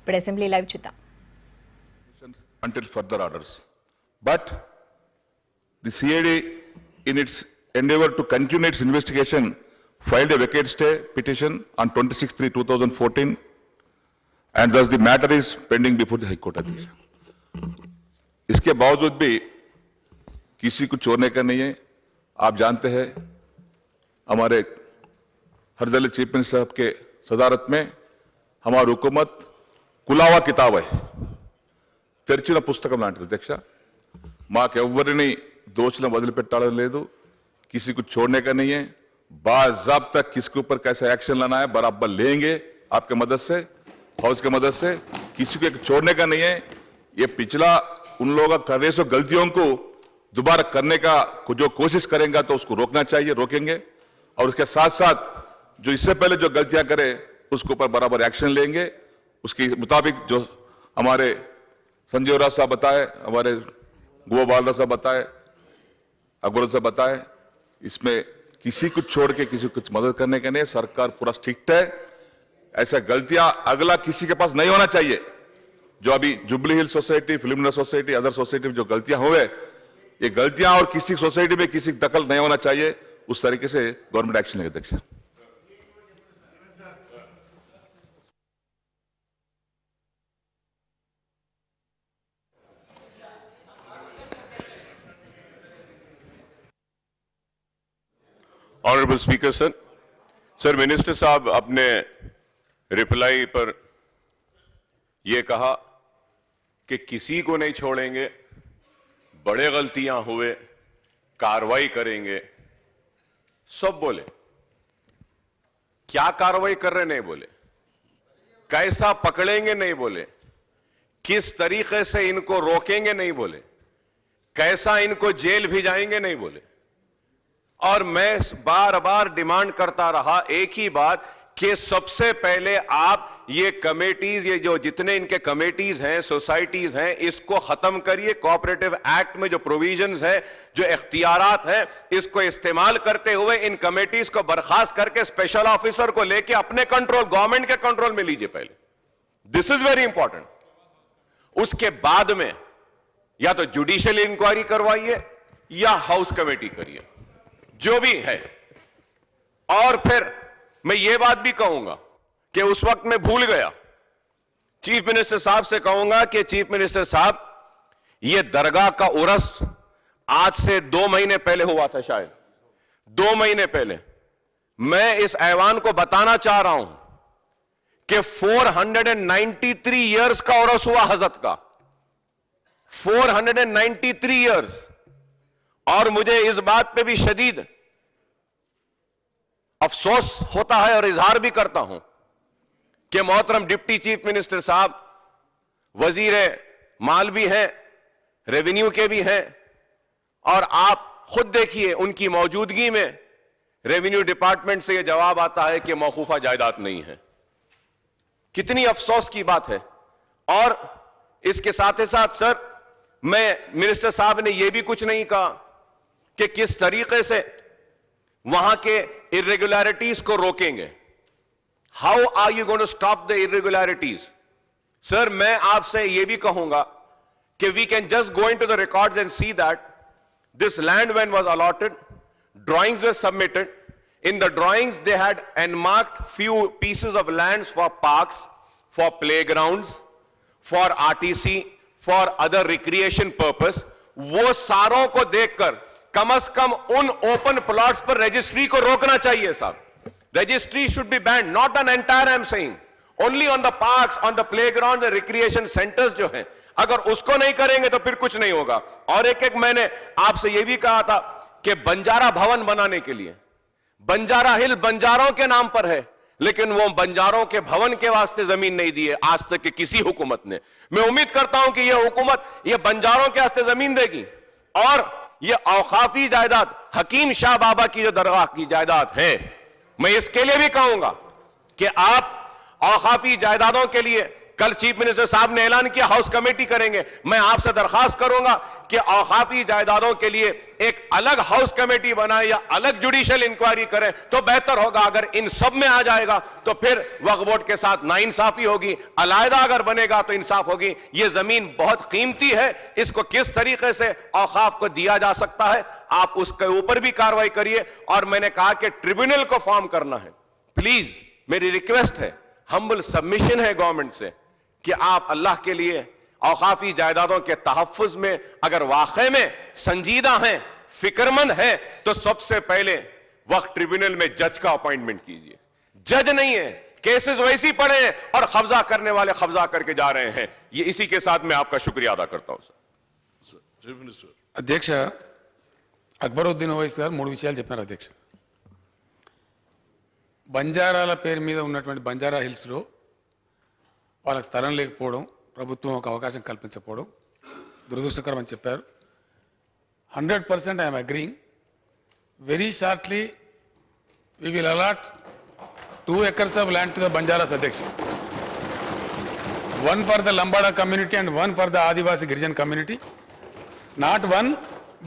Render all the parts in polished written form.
ఇప్పుడు assembly live చూద్దాం. Until further orders. But the CID, in its endeavor to continue its investigation, filed a vacate stay petition on 26/3/2014, and thus the matter is pending before the High Court. इसके बावजूद भी किसी को छोड़ने का नहीं है. आप जानते हैं हमारे हरदली चीफ मिनिस्टर साहब के सदारत में हमारी हुकूमत कुलावा किताब है, తెరిచిన పుస్తకం లాంటిది అధ్యక్ష. మాకెవ్వరిని దోషులను వదిలిపెట్టాలని లేదు, किसी को छोड़ने का नहीं है. बाज़ाब्ता किसके ऊपर कैसा एक्शन लाना है बराबर लेंगे आपके मदद से, हाउस के मदद से. किसी को एक छोड़ने का नहीं है. ये पिछला उन लोगों का करने से गलतियों को दोबारा करने का जो कोशिश करेंगे तो उसको रोकना चाहिए, रोकेंगे. और उसके साथ साथ जो इससे पहले जो गलतियां करे उसके ऊपर बराबर एक्शन लेंगे. उसके मुताबिक जो हमारे संजय राव साहब बताए, हमारे गोपाल साहब बताए, अकबर साहब बताए, इसमें किसी को छोड़ के किसी को कुछ मदद करने के नहीं. सरकार पूरा स्ट्रिक्ट है. ऐसा गलतियां अगला किसी के पास नहीं होना चाहिए. जो अभी Jubilee Hill society, film society, other society में जो गलतियां हुए, ये गलतियां और किसी सोसाइटी में किसी दखल नहीं होना चाहिए. उस तरीके से गवर्नमेंट एक्शन लेगा अध्यक्ष. ऑनरेबल स्पीकर सर, मिनिस्टर साहब अपने रिप्लाई पर यह कहा कि किसी को नहीं छोड़ेंगे, बड़े गलतियां हुए कार्रवाई करेंगे, सब बोले. क्या कार्रवाई कर रहे नहीं बोले, कैसा पकड़ेंगे नहीं बोले, किस तरीके से इनको रोकेंगे नहीं बोले, कैसा इनको जेल भिजाएंगे नहीं बोले. और मैं बार बार डिमांड करता रहा एक ही बात कि सबसे पहले आप ये कमेटीज, ये जो जितने इनके कमेटीज हैं, सोसाइटीज हैं, इसको खत्म करिए. कोऑपरेटिव एक्ट में जो प्रोविजंस है, जो इख्तियारात हैं, इसको इस्तेमाल करते हुए इन कमेटीज को बर्खास्त करके स्पेशल ऑफिसर को लेके अपने कंट्रोल, गवर्नमेंट के कंट्रोल में लीजिए पहले. This is very important. उसके बाद में या तो जुडिशियल इंक्वायरी करवाइए या हाउस कमेटी करिए, जो भी है. और फिर मैं ये बात भी कहूंगा कि उस वक्त मैं भूल गया, चीफ मिनिस्टर साहब से कहूंगा कि चीफ मिनिस्टर साहब, ये दरगाह का उर्स आज से 2 महीने पहले हुआ था, शायद 2 महीने पहले. मैं इस ऐवान को बताना चाह रहा हूं कि 493 ईयर्स का उर्स हुआ हजरत का, 493 ईयर्स. और मुझे इस बात पे भी शदीद अफसोस होता है और इजहार भी करता हूं कि मोहतरम डिप्टी चीफ मिनिस्टर साहब वजीर माल भी हैं, रेवेन्यू के भी हैं, और आप खुद देखिए उनकी मौजूदगी में रेवेन्यू डिपार्टमेंट से यह जवाब आता है कि मौकूफा जायदाद नहीं है. कितनी अफसोस की बात है. और इसके साथ ही साथ सर, मैं मिनिस्टर साहब ने यह भी कुछ नहीं कहा कि किस तरीके से वहां के इर्रेगुलरिटीज को रोकेंगे. How are you going to stop the irregularities? Sir, मैं आपसे यह भी कहूंगा कि we can just go into the records and see that this land when was allotted, drawings were submitted. In the drawings they had earmarked few pieces of lands for parks, for playgrounds, for RTC, for other recreation purpose. वो सारों को देखकर कम से कम उन open plots पर registry को रोकना चाहिए साहब. Registry should be band, not an entire, I am saying only on the parks, on the playground, recreation centres जो हैं. अगर उसको नहीं करेंगे तो फिर कुछ नहीं होगा. और एक मैंने आपसे यह भी कहा था कि बंजारा भवन बनाने के लिए, बंजारा हिल बंजारों के नाम पर है, लेकिन वो बंजारों के भवन के वास्ते जमीन नहीं दी है आज तक के किसी हुकूमत ने. मैं उम्मीद करता हूं कि यह हुकूमत ये बंजारों के वास्ते जमीन देगी. और ये औकाफी जायदाद, हकीम शाह बाबा की जो दरगाह की जायदाद है, मैं इसके लिए भी कहूंगा कि आप औकाफी जायदादों के लिए कल चीफ मिनिस्टर साहब ने ऐलान किया हाउस कमेटी करेंगे। मैं आपसे दरखास्त करूंगा कि औकाफी जायदादों के लिए एक अलग हाउस कमेटी बनाए या अलग जुडिशियल इंक्वायरी करें तो बेहतर होगा। अगर इन सब में आ जाएगा तो फिर वक्फ बोर्ड के साथ नाइंसाफी होगी, अलहदा अगर बनेगा तो इंसाफ होगी। ये जमीन बहुत कीमती है, इसको किस तरीके से औकाफ को दिया जा सकता है आप उसके ऊपर भी कार्रवाई करिए। और मैंने कहा कि ट्रिब्यूनल को फॉर्म करना है। प्लीज मेरी रिक्वेस्ट है, हम्बल सबमिशन है गवर्नमेंट से कि आप अल्लाह के लिए औकाफी जायदादों के तहफ्फुज में अगर वाकई में संजीदा हैं, फिक्रमंद हैं, तो सबसे पहले वक्फ ट्रिब्यूनल में जज का अपॉइंटमेंट कीजिए। जज नहीं है, केसेस वैसी पड़े हैं और कब्जा करने वाले कब्जा करके जा रहे हैं। ये इसी के साथ मैं आपका शुक्रिया अदा करता हूं सर। చీఫ్ మినిస్టర్ అధ్యక్ష అక్బరుద్దీన్ ఓవైసీ గారు 3 విషయాలు చెప్పినారు అధ్యక్ష. బంజారాల పేరు మీద ఉన్నటువంటి బంజారా హిల్స్లో వాళ్ళకి స్థలం లేకపోవడం, ప్రభుత్వం ఒక అవకాశం కల్పించకపోవడం దురదృష్టకరం అని చెప్పారు. 100% I'm agreeing. Very shortly we will allot 2 acres of land to the Banjaras అధ్యక్ష. 1 for the Lambada community and 1 for the Adivasi Girijan community. Not 1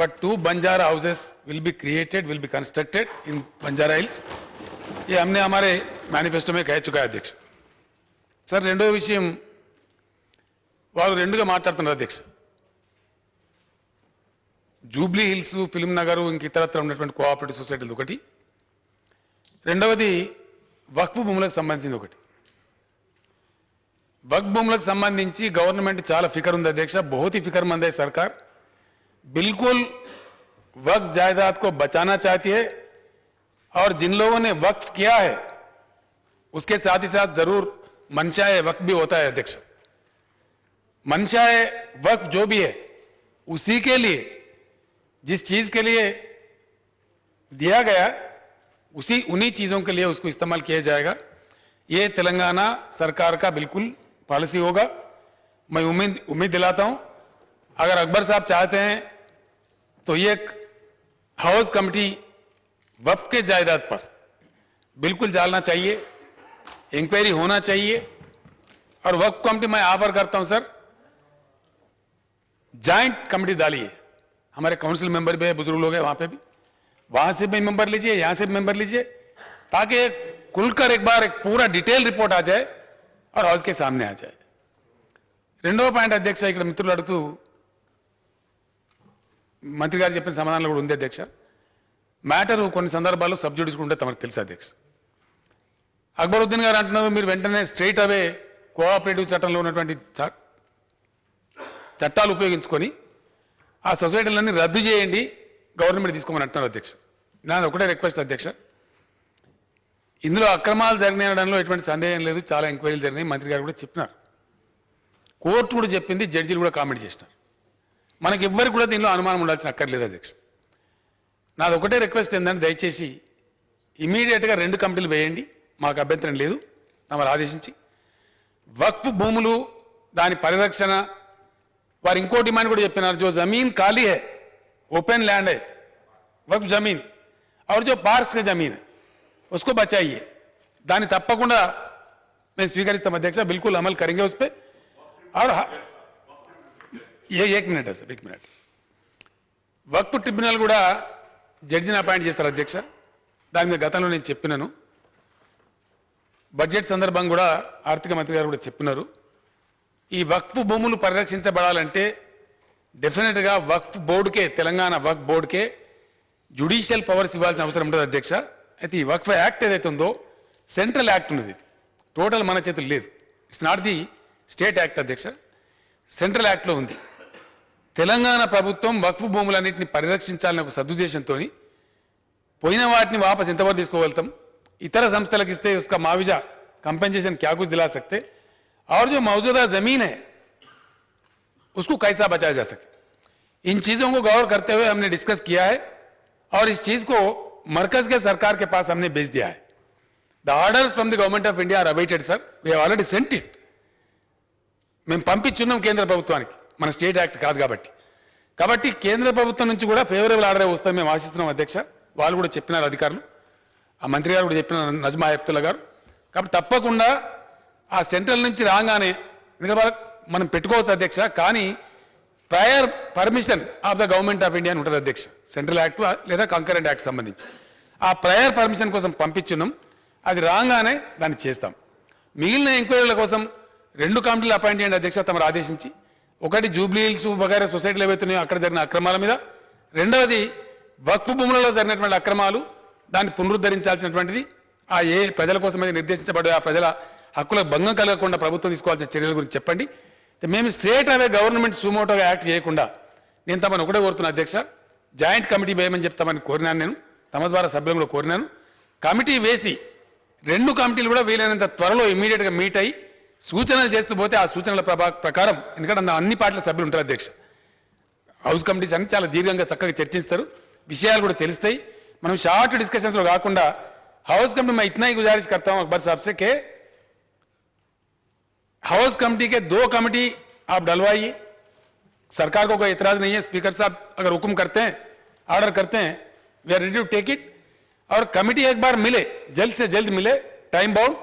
but 2 Banjara houses will be created, will be constructed in Banjara Hills. ये हमने हमारे manifesto में कह चुका है अध्यक्ष. Sir రెండో విషయం, వాళ్ళు రెండుగా మాట్లాడుతున్నారు అధ్యక్ష. జూబ్లీ హిల్స్, ఫిల్మ్ నగర్, ఇంక ఇతరత్ర ఉన్నటువంటి కోఆపరేటివ్ సొసైటీలు ఒకటి, రెండవది వక్ఫ్ భూములకు సంబంధించింది ఒకటి. वक्फ भूमुలకు संबंधी गवर्नमेंट చాలా फिक्र ఉంది अध्यक्ष, बहुत ही फिक्रमंद है सरकार. बिल्कुल वक्फ जायदाद को बचाना चाहती है और जिन लोगों ने वक्फ किया है उसके साथ ही साथ जरूर मंशाए वक्फ भी होता है अध्यक्ष. मंशाए वक्फ जो भी है उसी के लिए, जिस चीज के लिए दिया गया उसी उन्हीं चीजों के लिए उसको इस्तेमाल किया जाएगा. ये तेलंगाना सरकार का बिल्कुल पॉलिसी होगा. मैं उम्मीद दिलाता हूं अगर अकबर साहब चाहते हैं तो ये एक हाउस कमेटी वक्फ के जायदाद पर बिल्कुल डालना चाहिए, इंक्वायरी होना चाहिए. और वक्फ कमेटी मैं ऑफर करता हूं सर, जॉइंट कमेटी डालिए. हमारे काउंसिल मेंबर भी है, बुजुर्ग लोग हैं वहां पे भी, वहां से भी मेंबर लीजिए, यहां से भी मेंबर लीजिए, ताकि खुलकर एक बार एक पूरा डिटेल रिपोर्ट आ जाए और हाउस के सामने आ जाए. రెండవ పాయింట్ అధ్యక్ష, ఇక్కడ మిత్రులు అడుగుతూ మంత్రి గారు చెప్పిన సమాధానాలు కూడా ఉంది అధ్యక్ష. మ్యాటర్ కొన్ని సందర్భాల్లో సబ్జుడిస్ ఉంటే తమకు తెలుసు అధ్యక్ష. అక్బరుద్దీన్ గారు అంటున్నారు మీరు వెంటనే స్ట్రైట్ అవే కోఆపరేటివ్ చట్టంలో ఉన్నటువంటి చట్టాలు ఉపయోగించుకొని ఆ సొసైటీలన్నీ రద్దు చేయండి, గవర్నమెంట్ తీసుకోమని అంటున్నారు అధ్యక్ష. నాది ఒకటే రిక్వెస్ట్ అధ్యక్ష, ఇందులో అక్రమాలు జరిగినడంలో ఎటువంటి సందేహం లేదు, చాలా ఎంక్వైరీలు జరిగినాయి, మంత్రి గారు కూడా చెప్పినారు, కోర్టు కూడా చెప్పింది, జడ్జీలు కూడా కామెంట్ చేసినారు. మనకి ఎవ్వరికి కూడా దీనిలో అనుమానం ఉండాల్సిన అక్కర్లేదు అధ్యక్ష. నాది ఒకటే రిక్వెస్ట్ ఏంటంటే దయచేసి ఇమీడియట్గా 2 కమిటీలు వేయండి, మాకు అభ్యంతరం లేదు, తమరు ఆదేశించి. వక్ఫ్ భూములు దాని పరిరక్షణ, వారు ఇంకో డిమాండ్ కూడా చెప్పినారు, जो जमीन खाली है, ओपन लैंड है, वक्फ जमीन और जो पार्क्स की जमीन है उसको बचाइए. दानी तप्पकुंडा मैं स्वीकरिस्ताम अध्यक्ष, बिल्कुल अमल करेंगे उस पर. और ये 1 मिनट है सर, 1 मिनट. वक्फ ट्रिब्यूनल కూడా జడ్జిని అపాయింట్ చేస్తారు అధ్యక్ష. దాని మీద గతంలో నేను చెప్పినాను, బడ్జెట్ సందర్భం కూడా ఆర్థిక మంత్రి గారు కూడా చెప్పినారు. ఈ వక్ఫ్ భూములు పరిరక్షించబడాలంటే డెఫినెట్గా వక్ఫ్ బోర్డుకే, తెలంగాణ వక్ఫ్ బోర్డుకే జ్యుడిషియల్ పవర్స్ ఇవ్వాల్సిన అవసరం ఉంటుంది అధ్యక్ష. అయితే ఈ వక్ఫ్ యాక్ట్ ఏదైతే ఉందో సెంట్రల్ యాక్ట్ ఉన్నది, టోటల్ మన చేతులు లేదు. It's not the state act అధ్యక్ష, సెంట్రల్ యాక్ట్లో ఉంది. తెలంగాణ ప్రభుత్వం వక్ఫ్ భూములన్నింటినీ పరిరక్షించాలనే ఒక సదుద్దేశంతో పోయిన వాటిని వాపస్ ఎంతవరకు తీసుకోగలుగుతాం, ఇతర సంస్థలకు ఇస్తే उसका मुआवजा कंपनसेशन क्या कुछ दिला सकते, और जो मौजूदा जमीन है उसको कैसा बचाया जा सके, इन चीजों को गौर करते हुए हमने डिस्कस किया है और इस चीज को मरकज के सरकार के पास हमने भेज दिया है. The orders from the government of India are awaited sir, we have already sent it. మేము పంపించున్నాం కేంద్ర ప్రభుత్వానికి, మన స్టేట్ యాక్ట్ కాదు కాబట్టి కేంద్ర ప్రభుత్వం నుంచి కూడా ఫేవరబుల్ ఆర్డర్ వస్తాయి మేము ఆశిస్తున్నాం అధ్యక్ష. వాళ్ళు కూడా చెప్పినారు అధికారులు, ఆ మంత్రి గారు కూడా చెప్పినారు, నజ్మా హెప్తుల్లా గారు. కాబట్టి తప్పకుండా ఆ సెంట్రల్ నుంచి రాగానే ఎందుకంటే మనం పెట్టుకోవచ్చు అధ్యక్ష, కానీ prior permission of the government of India అని ఉంటుంది అధ్యక్ష, సెంట్రల్ యాక్ట్ లేదా కంకరెంట్ యాక్ట్ సంబంధించి. ఆ ప్రయర్ పర్మిషన్ కోసం పంపించున్నాం, అది రాగానే దాన్ని చేస్తాం. మిగిలిన ఎంక్వైరీల కోసం 2 కమిటీలు అపాయింట్ చేయండి అధ్యక్ష తమరు ఆదేశించి. ఒకటి జూబ్లీ హిల్స్ వగైరా సొసైటీలు ఏవైతున్నాయో అక్కడ జరిగిన అక్రమాల మీద, రెండవది వక్ఫ్ భూములలో జరిగినటువంటి అక్రమాలు దాన్ని పునరుద్ధరించాల్సినటువంటిది, ఆ ఏ ప్రజల కోసం అయితే నిర్దేశించబడే ఆ ప్రజల హక్కులకు భంగం కలగకుండా ప్రభుత్వం తీసుకోవాల్సిన చర్యల గురించి చెప్పండి. మేము స్ట్రేట్ అవే గవర్నమెంట్ సుమోటోగా యాక్ట్ చేయకుండా నేను తమను ఒకటే కోరుతున్నా అధ్యక్ష, జాయింట్ కమిటీ వేయమని చెప్తామని కోరినాను, నేను తమ ద్వారా సభ్యులను కూడా కోరినాను. కమిటీ వేసి 2 కమిటీలు కూడా వీలైనంత త్వరలో ఇమీడియట్గా మీట్ అయ్యి సూచనలు చేస్తూ పోతే ఆ సూచనల ప్రకారం, ఎందుకంటే అన్ని పార్టీల సభ్యులు ఉంటారు అధ్యక్ష, హౌస్ కమిటీస్ అన్ని చాలా దీర్ఘంగా చక్కగా చర్చిస్తారు, విషయాలు కూడా తెలుస్తాయి. మనం షార్ట్ డిస్కషన్స్లో కాకుండా हाउस कमेटी मैं इतना ही गुजारिश करता हूं अकबर साहब से कि हाउस कमेटी के 2 कमेटी आप डलवाइए, सरकार को कोई एतराज नहीं है, स्पीकर साहब अगर हुक्म करते हैं, ऑर्डर करते हैं, we are ready to take it. और कमेटी एक बार मिले, जल्द से जल्द मिले, टाइम बाउंड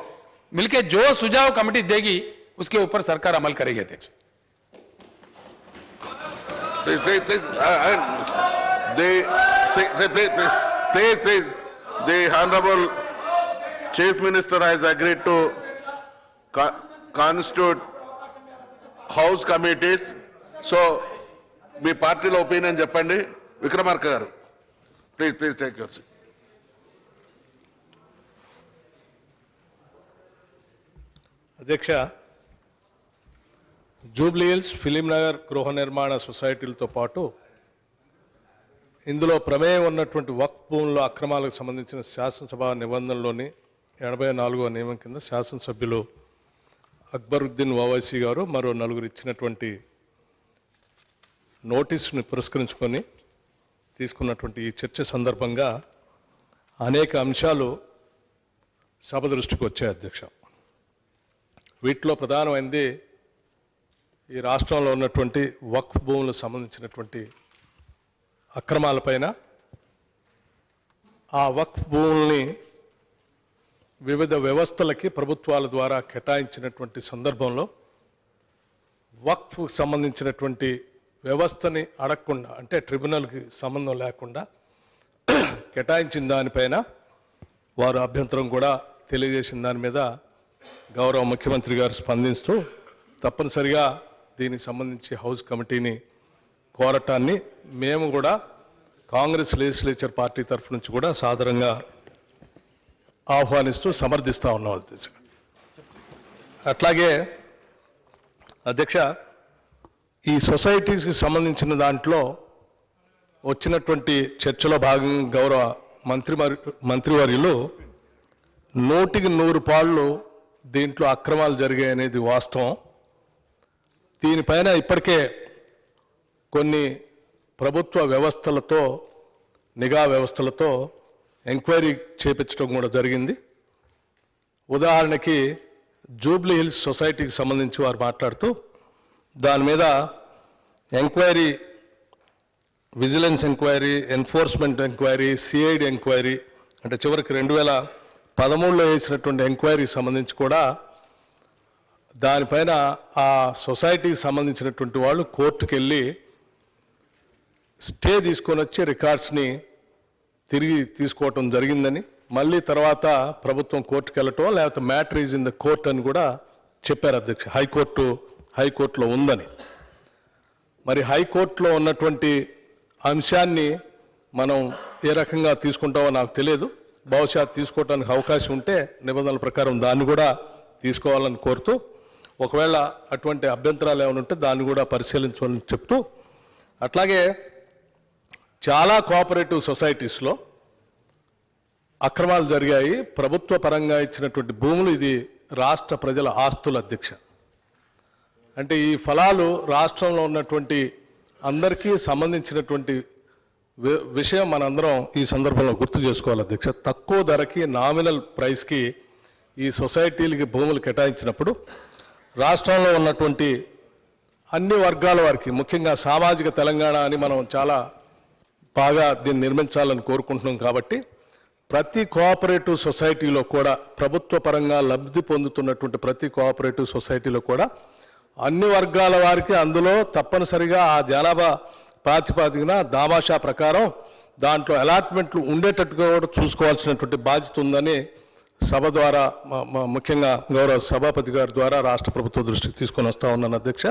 मिलके जो सुझाव कमेटी देगी उसके ऊपर सरकार अमल करेगी अध्यक्ष। Please. The Honorable Chief Minister has agreed to constitute House committees. So, మీ పార్టీలో ఒపీనియన్ చెప్పండి. విక్రమార్క గారు, ప్లీజ్ టేక్ యువర్ సీట్. అధ్యక్ష, జూబ్లీ హిల్స్, ఫిలిం నగర్ గృహ నిర్మాణ సొసైటీలతో పాటు ఇందులో ప్రమేయం ఉన్నటువంటి వక్ఫ్ భూముల అక్రమాలకు సంబంధించిన శాసనసభ నిబంధనలోని 84వ నియమం కింద శాసనసభ్యులు అక్బరుద్దీన్ ఓవైసీ గారు మరో 4 ఇచ్చినటువంటి నోటీసుని పురస్కరించుకొని తీసుకున్నటువంటి ఈ చర్చ సందర్భంగా అనేక అంశాలు సభ దృష్టికి వచ్చాయి అధ్యక్ష. వీటిలో ప్రధానమైనది ఈ రాష్ట్రంలో ఉన్నటువంటి వక్ఫ్ భూములకు సంబంధించినటువంటి అక్రమాలపైన, ఆ వక్ఫ్ భూముల్ని వివిధ వ్యవస్థలకి ప్రభుత్వాల ద్వారా కేటాయించినటువంటి సందర్భంలో వక్ఫ్ సంబంధించినటువంటి వ్యవస్థని అడగకుండా, అంటే ట్రిబ్యునల్కి సంబంధం లేకుండా కేటాయించిన దానిపైన వారు అభ్యంతరం కూడా తెలియజేసిన దాని మీద గౌరవ ముఖ్యమంత్రి గారు స్పందిస్తూ తప్పనిసరిగా దీనికి సంబంధించి హౌస్ కమిటీని కోరటాన్ని మేము కూడా కాంగ్రెస్ లెజిస్లేచర్ పార్టీ తరఫు నుంచి కూడా సాదరంగా ఆహ్వానిస్తూ సమర్థిస్తూ ఉన్నాం అధ్యక్ష. అట్లాగే అధ్యక్ష, ఈ సొసైటీస్కి సంబంధించిన దాంట్లో వచ్చినటువంటి చర్చలో భాగంగా గౌరవ మంత్రివర్యులు 100కి 100 పాళ్ళు దీంట్లో అక్రమాలు జరిగాయి అనేది వాస్తవం. దీనిపైన ఇప్పటికే కొన్ని ప్రభుత్వ వ్యవస్థలతో, నిఘా వ్యవస్థలతో ఎంక్వైరీ చేపించడం కూడా జరిగింది. ఉదాహరణకి జూబ్లీ హిల్స్ సొసైటీకి సంబంధించి వారు మాట్లాడుతూ దాని మీద enquiry, vigilance enquiry, enforcement enquiry, CID enquiry, అంటే చివరికి 2013లో వేసినటువంటి ఎంక్వైరీకి సంబంధించి కూడా దానిపైన ఆ సొసైటీకి సంబంధించినటువంటి వాళ్ళు కోర్టుకు వెళ్ళి స్టే తీసుకొని వచ్చి రికార్డ్స్ని తిరిగి తీసుకోవటం జరిగిందని, మళ్ళీ తర్వాత ప్రభుత్వం కోర్టుకు వెళ్ళటం, లేకపోతే matter is in the court అని కూడా చెప్పారు అధ్యక్ష. హైకోర్టులో ఉందని. మరి హైకోర్టులో ఉన్నటువంటి అంశాన్ని మనం ఏ రకంగా తీసుకుంటామో నాకు తెలియదు. బహుశా తీసుకోవడానికి అవకాశం ఉంటే నిబంధనల ప్రకారం దాన్ని కూడా తీసుకోవాలని కోరుతూ, ఒకవేళ అటువంటి అభ్యంతరాలు ఏమైనా ఉంటే దాన్ని కూడా పరిశీలించాలని చెప్తూ, అట్లాగే చాలా కోఆపరేటివ్ సొసైటీస్లో అక్రమాలు జరిగాయి. ప్రభుత్వ పరంగా ఇచ్చినటువంటి భూములు ఇది రాష్ట్ర ప్రజల ఆస్తుల అధ్యక్ష. అంటే ఈ ఫలాలు రాష్ట్రంలో ఉన్నటువంటి అందరికీ సంబంధించినటువంటి విషయం మనందరం ఈ సందర్భంలో గుర్తు చేసుకోవాలి అధ్యక్ష. తక్కువ ధరకి, నామినల్ ప్రైస్కి ఈ సొసైటీలకి భూములు కేటాయించినప్పుడు రాష్ట్రంలో ఉన్నటువంటి అన్ని వర్గాల వారికి, ముఖ్యంగా సామాజిక తెలంగాణ అని మనం చాలా బాగా దీన్ని నిర్మించాలని కోరుకుంటున్నాం. కాబట్టి ప్రతి కోఆపరేటివ్ సొసైటీలో కూడా, ప్రభుత్వ పరంగా లబ్ధి పొందుతున్నటువంటి ప్రతి కోఆపరేటివ్ సొసైటీలో కూడా అన్ని వర్గాల వారికి అందులో తప్పనిసరిగా ఆ జనాభా ప్రాతిపదికన దామాషా ప్రకారం దాంట్లో అలాట్మెంట్లు ఉండేటట్టుగా కూడా చూసుకోవాల్సినటువంటి బాధ్యత ఉందని సభ ద్వారా ముఖ్యంగా గౌరవ సభాపతి గారి ద్వారా రాష్ట్ర ప్రభుత్వ దృష్టికి తీసుకొని వస్తా ఉన్నాను అధ్యక్ష.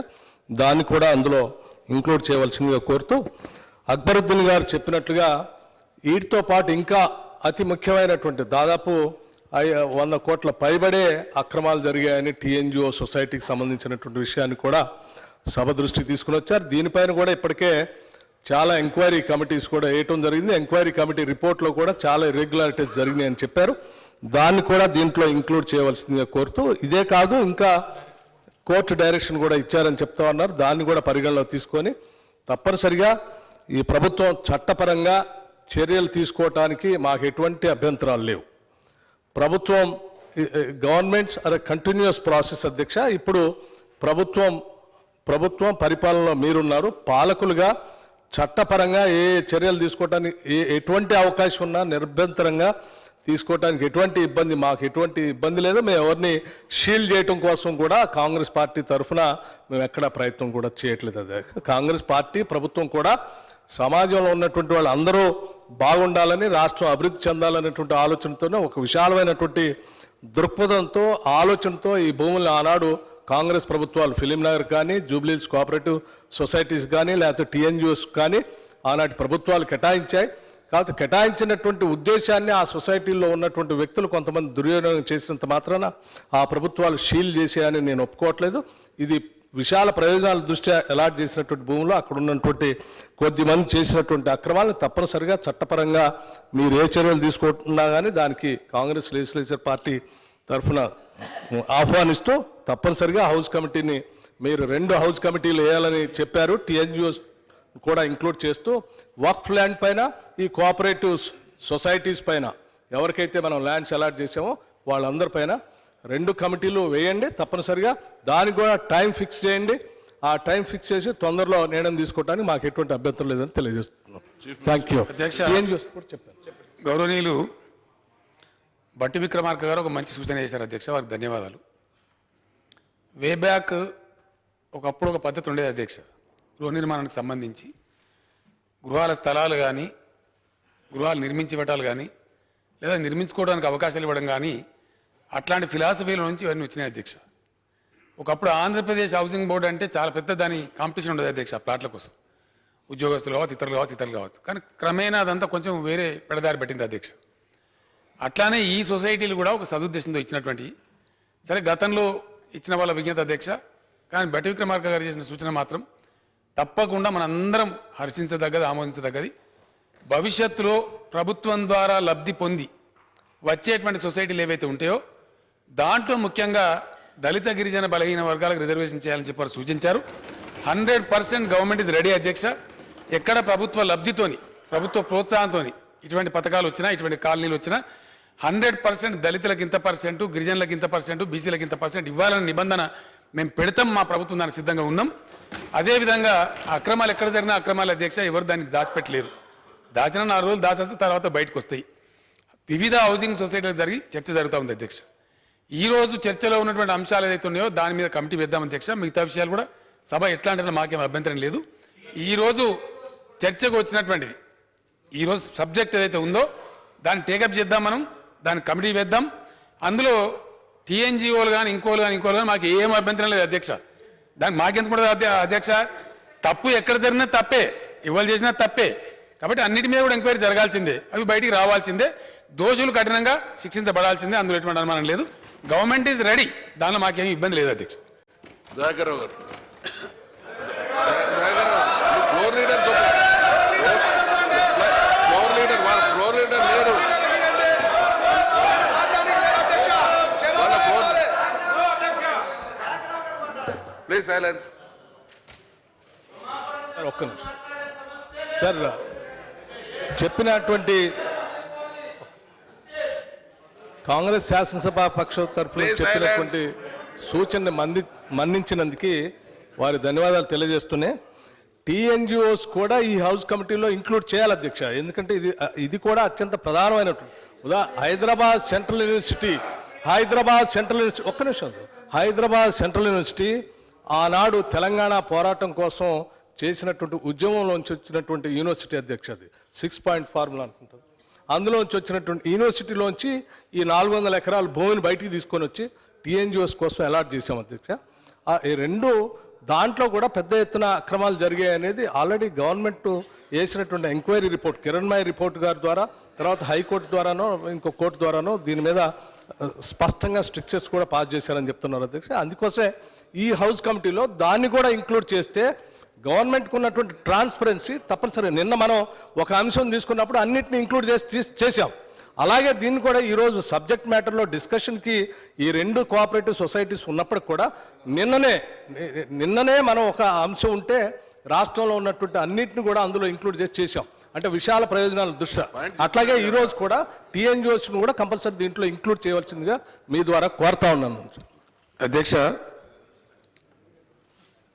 దాన్ని కూడా అందులో ఇంక్లూడ్ చేయవలసిందిగా కోరుతూ అక్బరుద్దీన్ గారు చెప్పినట్లుగా వీటితో పాటు ఇంకా అతి ముఖ్యమైనటువంటి దాదాపు 100 కోట్ల పైబడే అక్రమాలు జరిగాయని టీఎన్జిఓ సొసైటీకి సంబంధించినటువంటి విషయాన్ని కూడా సభ దృష్టికి తీసుకుని వచ్చారు. దీనిపైన కూడా ఇప్పటికే చాలా ఎంక్వైరీ కమిటీస్ కూడా వేయటం జరిగింది. ఎంక్వైరీ కమిటీ రిపోర్ట్లో కూడా చాలా ఇర్రెగ్యులారిటీస్ జరిగినాయి అని చెప్పారు. దాన్ని కూడా దీంట్లో ఇంక్లూడ్ చేయవలసిందిగా కోరుతూ, ఇదే కాదు ఇంకా కోర్టు డైరెక్షన్ కూడా ఇచ్చారని చెప్తా ఉన్నారు. దాన్ని కూడా పరిగణలో తీసుకొని తప్పనిసరిగా ఈ ప్రభుత్వం చట్టపరంగా చర్యలు తీసుకోవటానికి మాకు ఎటువంటి అభ్యంతరాలు లేవు. ప్రభుత్వం గవర్నమెంట్స్ ఆర్ కంటిన్యూస్ ప్రాసెస్ అధ్యక్ష. ఇప్పుడు ప్రభుత్వం పరిపాలనలో మీరున్నారు, పాలకులుగా చట్టపరంగా ఏ చర్యలు తీసుకోవటానికి ఎటువంటి అవకాశం ఉన్నా నిర్భ్యంతరంగా తీసుకోవడానికి మాకు ఎటువంటి ఇబ్బంది లేదు. మేము ఎవరిని షీల్డ్ చేయటం కోసం కూడా కాంగ్రెస్ పార్టీ తరఫున మేము ఎక్కడా ప్రయత్నం కూడా చేయట్లేదు. అదే కాంగ్రెస్ పార్టీ ప్రభుత్వం కూడా సమాజంలో ఉన్నటువంటి వాళ్ళు అందరూ బాగుండాలని, రాష్ట్రం అభివృద్ధి చెందాలనేటువంటి ఆలోచనతోనే ఒక విశాలమైనటువంటి దృక్పథంతో ఆలోచనతో ఈ భూములను ఆనాడు కాంగ్రెస్ ప్రభుత్వాలు ఫిలింనగర్ కానీ, జూబ్లీహిల్స్ కోఆపరేటివ్ సొసైటీస్ కానీ, లేకపోతే టీఎన్జిఓస్ కానీ ఆనాటి ప్రభుత్వాలు కేటాయించాయి. కాబట్టి కేటాయించినటువంటి ఉద్దేశాన్ని ఆ సొసైటీల్లో ఉన్నటువంటి వ్యక్తులు కొంతమంది దుర్వినియోగం చేసినంత మాత్రాన ఆ ప్రభుత్వాలు షీల్డ్ చేసేయని నేను ఒప్పుకోవట్లేదు. ఇది విశాల ప్రయోజనాల దృష్ట్యా అలాట్ చేసినటువంటి భూములు అక్కడ ఉన్నటువంటి కొద్దిమంది చేసినటువంటి అక్రమాలను తప్పనిసరిగా చట్టపరంగా మీరు ఏ చర్యలు తీసుకుంటున్నా కానీ దానికి కాంగ్రెస్ లెజిస్లేచర్ పార్టీ తరఫున ఆహ్వానిస్తూ తప్పనిసరిగా హౌస్ కమిటీని మీరు 2 హౌస్ కమిటీలు వేయాలని చెప్పారు. టీఎన్జిఓస్ కూడా ఇంక్లూడ్ చేస్తూ వక్ఫ్ ల్యాండ్ పైన, ఈ కోఆపరేటివ్ సొసైటీస్ పైన ఎవరికైతే మనం ల్యాండ్స్ అలాట్ చేసామో వాళ్ళందరిపైన 2 కమిటీలు వేయండి. తప్పనిసరిగా దానికి కూడా టైం ఫిక్స్ చేయండి. ఆ టైం ఫిక్స్ చేసి తొందరలో నిర్ణయం తీసుకోవడానికి మాకు ఎటువంటి అభ్యంతరం లేదని తెలియజేస్తున్నాం. Thank you. గౌరవనీయులు బట్టి విక్రమార్క గారు ఒక మంచి సూచన చేశారు అధ్యక్ష, వారికి ధన్యవాదాలు. వే బ్యాక్ ఒకప్పుడు ఒక పద్ధతి ఉండేది అధ్యక్ష, గృహ నిర్మాణానికి సంబంధించి గృహాల స్థలాలు కానీ, గృహాలు నిర్మించి పెట్టాలి కానీ, లేదా నిర్మించుకోవడానికి అవకాశాలు ఇవ్వడం కానీ, అట్లాంటి ఫిలాసఫీల నుంచి ఇవన్నీ వచ్చినాయి అధ్యక్ష. ఒకప్పుడు ఆంధ్రప్రదేశ్ హౌసింగ్ బోర్డు అంటే చాలా పెద్ద దాని కాంపిటీషన్ ఉండదు అధ్యక్ష, ప్లాట్ల కోసం ఉద్యోగస్తులు కావచ్చు, ఇతరులు కావచ్చు. కానీ క్రమేణా అదంతా కొంచెం వేరే పెడదారి పెట్టింది అధ్యక్ష. అట్లానే ఈ సొసైటీలు కూడా ఒక సదుద్దేశంతో ఇచ్చినటువంటి, సరే గతంలో ఇచ్చిన వాళ్ళ విజ్ఞత అధ్యక్ష, కానీ బట్టి విక్రమార్క గారు చేసిన సూచన మాత్రం తప్పకుండా మనందరం హర్షించదగ్గది, ఆమోదించదగ్గది. భవిష్యత్తులో ప్రభుత్వం ద్వారా లబ్ధి పొంది వచ్చేటువంటి సొసైటీలు ఏవైతే ఉంటాయో దాంట్లో ముఖ్యంగా దళిత, గిరిజన, బలహీన వర్గాలకు రిజర్వేషన్ చేయాలని చెప్పి వారు సూచించారు. 100% గవర్నమెంట్ ఇస్ రెడీ అధ్యక్ష. ఎక్కడ ప్రభుత్వ లబ్ధితోని, ప్రభుత్వ ప్రోత్సాహంతోని ఇటువంటి పథకాలు వచ్చినా, ఇటువంటి కాలనీలు వచ్చినా 100% దళితులకు ఇంత పర్సెంట్, గిరిజనులకు ఇంత పర్సెంట్, బీసీలకు ఇంత పర్సెంట్ ఇవ్వాలనే నిబంధన మేము పెడతాం. మా ప్రభుత్వం దానికి సిద్ధంగా ఉన్నాం. అదేవిధంగా అక్రమాలు ఎక్కడ జరిగినా అక్రమాలు అధ్యక్ష ఎవరు దానికి దాచిపెట్టలేరు. దాచిన 4 రోజులు దాచేస్తే తర్వాత బయటకు వస్తాయి. వివిధ హౌసింగ్ సొసైటీలు జరిగి చర్చ జరుగుతూ ఉంది అధ్యక్ష. ఈరోజు చర్చలో ఉన్నటువంటి అంశాలు ఏదైతే ఉన్నాయో దాని మీద కమిటీ వేద్దాం అధ్యక్ష. మిగతా విషయాలు కూడా సభ ఎట్లా అంటే మాకేం అభ్యంతరం లేదు. ఈరోజు చర్చకు వచ్చినటువంటిది, ఈరోజు సబ్జెక్ట్ ఏదైతే ఉందో దాన్ని టేకప్ చేద్దాం, మనం దాన్ని కమిటీ వేద్దాం. అందులో టీఎన్జిఓలు కానీ ఇంకోలు కానీ మాకు ఏం అభ్యంతరం లేదు అధ్యక్ష. దానికి మాకెందుకు కూడా అధ్యక్ష, తప్పు ఎక్కడ జరిగినా తప్పే, ఇవాళ చేసినా తప్పే. కాబట్టి అన్నిటి మీద కూడా ఎంక్వైరీ జరగాల్సిందే, అవి బయటికి రావాల్సిందే, దోషులు కఠినంగా శిక్షించబడాల్సిందే, అందులో ఎటువంటి అనుమానం లేదు. గవర్నమెంట్ ఈజ్ రెడీ, దానిలో మాకేమీ ఇబ్బంది లేదు అధ్యక్ష. దయాకర్ గారు ఫ్లోర్ లీడర్ లేరు. Please silence. ఒక్క నిమిషం సార్, చెప్పినటువంటి కాంగ్రెస్ శాసనసభ పక్షం తరఫున చెప్పినటువంటి సూచనని మన్నించినందుకు వారి ధన్యవాదాలు తెలియజేస్తున్నాయి. టీఎన్జిఓస్ కూడా ఈ హౌస్ కమిటీలో ఇంక్లూడ్ చేయాలి అధ్యక్ష. ఎందుకంటే ఇది కూడా అత్యంత ప్రధానమైనటువంటి Hyderabad central university, Hyderabad central university ఆనాడు తెలంగాణ పోరాటం కోసం చేసినటువంటి ఉద్యమంలోంచి వచ్చినటువంటి యూనివర్సిటీ అధ్యక్ష అది 6 పాయింట్ ఫార్ములా అనుకుంటారు. అందులోంచి వచ్చినటువంటి యూనివర్సిటీలోంచి ఈ 400 ఎకరాల భూమిని బయటికి తీసుకొని వచ్చి టీఎన్జిఓస్ కోసం అలాట్ చేసాం అధ్యక్ష. ఈ రెండు దాంట్లో కూడా పెద్ద ఎత్తున అక్రమాలు జరిగాయి అనేది ఆల్రెడీ గవర్నమెంట్ వేసినటువంటి ఎంక్వైరీ రిపోర్ట్ కిరణ్మయి రిపోర్ట్ గారి ద్వారా, తర్వాత హైకోర్టు ద్వారానో ఇంకో కోర్టు ద్వారానో దీని మీద స్పష్టంగా స్ట్రిక్చర్స్ కూడా పాస్ చేశారని చెప్తున్నారు అధ్యక్ష. అందుకోసమే ఈ హౌస్ కమిటీలో దాన్ని కూడా ఇంక్లూడ్ చేస్తే గవర్నమెంట్కి ఉన్నటువంటి ట్రాన్స్పరెన్సీ తప్పనిసరి. నిన్న మనం ఒక అంశం తీసుకున్నప్పుడు అన్నిటిని ఇంక్లూడ్ చేసాం. అలాగే దీన్ని కూడా ఈరోజు సబ్జెక్ట్ మ్యాటర్లో డిస్కషన్కి ఈ రెండు కోఆపరేటివ్ సొసైటీస్ ఉన్నప్పటికి కూడా నిన్ననే మనం ఒక అంశం ఉంటే రాష్ట్రంలో ఉన్నటువంటి అన్నిటిని కూడా అందులో ఇంక్లూడ్ చేసాం. అంటే విశాల ప్రయోజనాల దృష్ట్యా. అట్లాగే ఈరోజు కూడా టీఎన్జిఓస్ను కూడా కంపల్సరీ దీంట్లో ఇంక్లూడ్ చేయవలసిందిగా మీ ద్వారా కోరుతా ఉన్నాను అధ్యక్ష.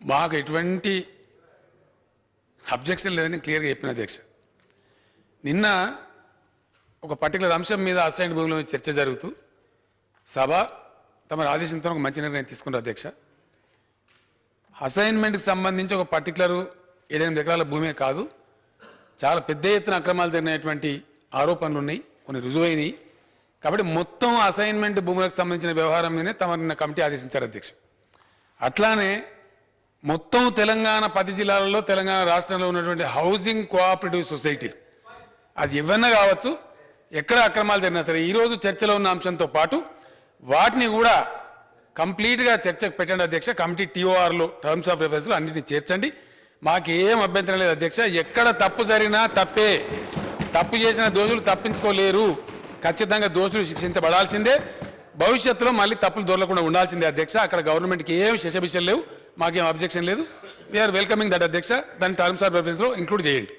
మాకు ఎటువంటి అబ్జెక్షన్ లేదని క్లియర్గా చెప్పిన అధ్యక్ష. నిన్న ఒక పర్టికులర్ అంశం మీద అసైన్ భూమిలో చర్చ జరుగుతూ సభ తమ ఆదేశంతో ఒక మంచి నిర్ణయం తీసుకున్నారు అధ్యక్ష. అసైన్మెంట్కి సంబంధించి ఒక పర్టికులర్ 7-8 ఎకరాల భూమే కాదు, చాలా పెద్ద ఎత్తున అక్రమాలు జరిగినటువంటి ఆరోపణలు ఉన్నాయి, కొన్ని రుజువైనవి. కాబట్టి మొత్తం అసైన్మెంట్ భూములకు సంబంధించిన వ్యవహారం మీదనే తమ నిన్న కమిటీ ఆదేశించారు అధ్యక్ష. అట్లానే మొత్తం తెలంగాణ 10 జిల్లాలలో తెలంగాణ రాష్ట్రంలో ఉన్నటువంటి హౌసింగ్ కోఆపరేటివ్ సొసైటీ అది ఎవరన్నా కావచ్చు, ఎక్కడ అక్రమాలు జరిగినా సరే ఈరోజు చర్చలో ఉన్న అంశంతో పాటు వాటిని కూడా కంప్లీట్గా చర్చకు పెట్టండి అధ్యక్ష. కమిటీ టీఓఆర్లో టర్మ్స్ ఆఫ్ రెఫరెన్స్లో అన్నింటినీ చేర్చండి. మాకేం అభ్యంతరం లేదు అధ్యక్ష. ఎక్కడ తప్పు జరిగినా తప్పే, తప్పు చేసిన దోషులు తప్పించుకోలేరు, ఖచ్చితంగా దోషులు శిక్షించబడాల్సిందే. భవిష్యత్తులో మళ్ళీ తప్పులు దొరకకుండా ఉండాల్సిందే అధ్యక్ష. అక్కడ గవర్నమెంట్కి ఏం శశబిషలు లేవు, మాకేం అబ్జెక్షన్ లేదు. వీఆర్ వెల్కమింగ్ దట్ అధ్యక్ష. దాని టర్మ్స్ ఆఫ్ రెఫరెన్స్లో ఇంక్లూడ్ చేయండి.